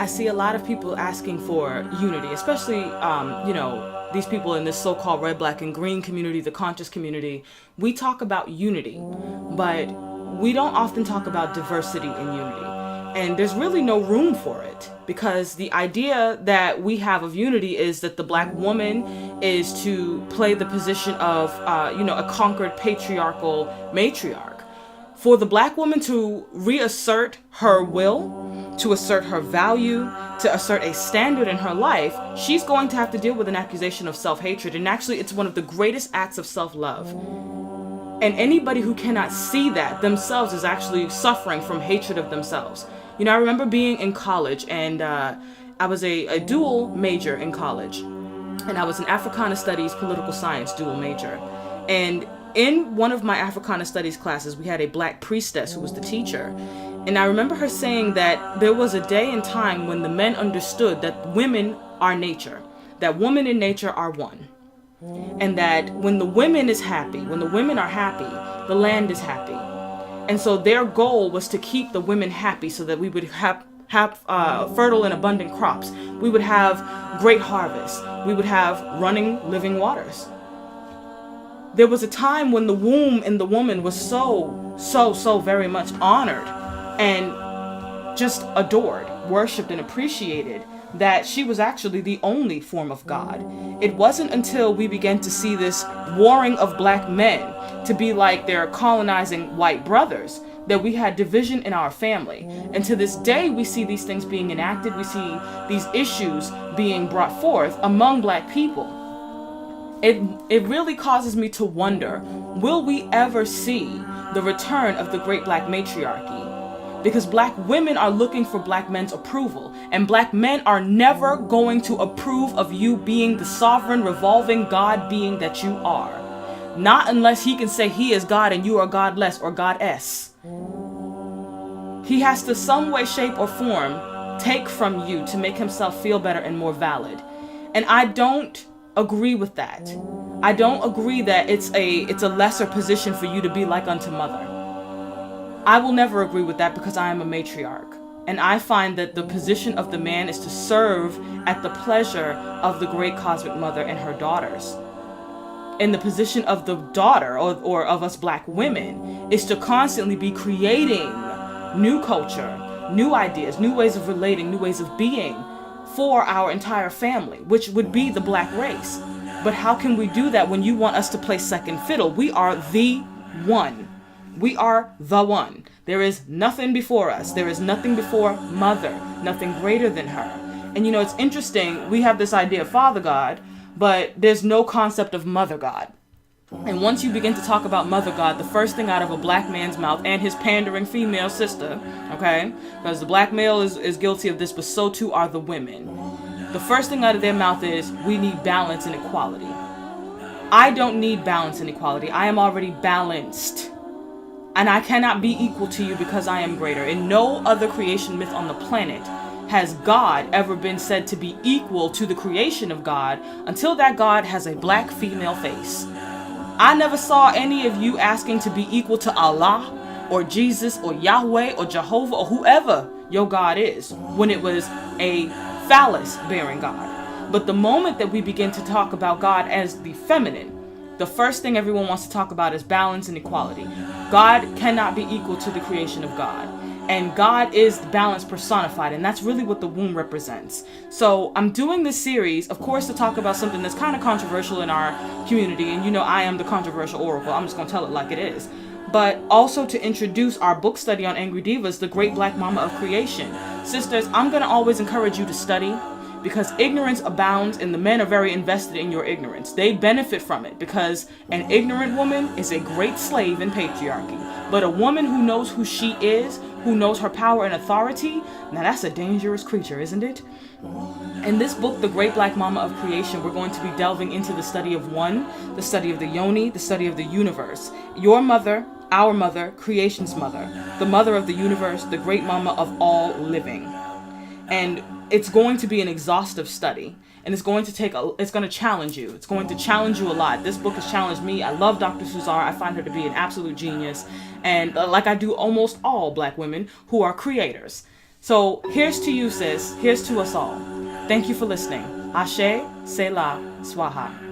I see a lot of people asking for unity, especially, these people in this so-called red, black, and green community, the conscious community. We talk about unity, but we don't often talk about diversity in unity. And there's really no room for it, because the idea that we have of unity is that the black woman is to play the position of, a conquered patriarchal matriarch. For the black woman to reassert her will, to assert her value, to assert a standard in her life, she's going to have to deal with an accusation of self-hatred. And actually, it's one of the greatest acts of self-love. And anybody who cannot see that themselves is actually suffering from hatred of themselves. I remember being in college, and I was a dual major in college. And I was an Africana Studies, Political Science dual major. And in one of my Africana Studies classes, we had a black priestess who was the teacher. And I remember her saying that there was a day and time when the men understood that women are nature, that woman and nature are one. And that when the women is happy, when the women are happy, the land is happy. And so their goal was to keep the women happy so that we would have fertile and abundant crops. We would have great harvests. We would have running, living waters. There was a time when the womb in the woman was so very much honored and just adored, worshipped, and appreciated, that she was actually the only form of God. It wasn't until we began to see this warring of black men to be like their colonizing white brothers that we had division in our family. And to this day, we see these things being enacted. We see these issues being brought forth among black people. It really causes me to wonder, will we ever see the return of the great black matriarchy? Because black women are looking for black men's approval, and black men are never going to approve of you being the sovereign, revolving God being that you are. Not unless he can say he is God and you are godless or goddess. He has to some way, shape, or form take from you to make himself feel better and more valid. And I don't agree with that. I don't agree that it's a lesser position for you to be like unto mother. I will never agree with that, because I am a matriarch. And I find that the position of the man is to serve at the pleasure of the great cosmic mother and her daughters. And the position of the daughter, or of us black women, is to constantly be creating new culture, new ideas, new ways of relating, new ways of being for our entire family, which would be the black race. But how can we do that when you want us to play second fiddle? We are the one. We are the one. There is nothing before us. There is nothing before mother, nothing greater than her. And it's interesting, we have this idea of Father God, but there's no concept of Mother God. And once you begin to talk about Mother God, the first thing out of a black man's mouth, and his pandering female sister, okay, because the black male is guilty of this, but so too are the women. The first thing out of their mouth is, we need balance and equality. I don't need balance and equality. I am already balanced. And I cannot be equal to you because I am greater. In no other creation myth on the planet has God ever been said to be equal to the creation of God until that God has a black female face. I never saw any of you asking to be equal to Allah or Jesus or Yahweh or Jehovah or whoever your God is when it was a phallus-bearing God. But the moment that we begin to talk about God as the feminine, the first thing everyone wants to talk about is balance and equality. God cannot be equal to the creation of God. And God is balance personified, and that's really what the womb represents. So I'm doing this series, of course, to talk about something that's kind of controversial in our community. And I am the controversial oracle. I'm just going to tell it like it is. But also to introduce our book study on Angry Divas, the Great Black Mama of Creation. Sisters, I'm going to always encourage you to study, because ignorance abounds and the men are very invested in your ignorance. They benefit from it, because an ignorant woman is a great slave in patriarchy. But a woman who knows who she is, who knows her power and authority, now that's a dangerous creature, isn't it? In this book, The Great Black Mama of Creation, we're going to be delving into the study of one, the study of the yoni, the study of the universe. Your mother, our mother, creation's mother, the mother of the universe, the great mama of all living. And it's going to be an exhaustive study, and it's going to challenge you. It's going to challenge you a lot. This book has challenged me. I love Dr. Suzar. I find her to be an absolute genius. And like I do almost all black women who are creators. So here's to you, sis. Here's to us all. Thank you for listening. Ashe, Selah, Swaha.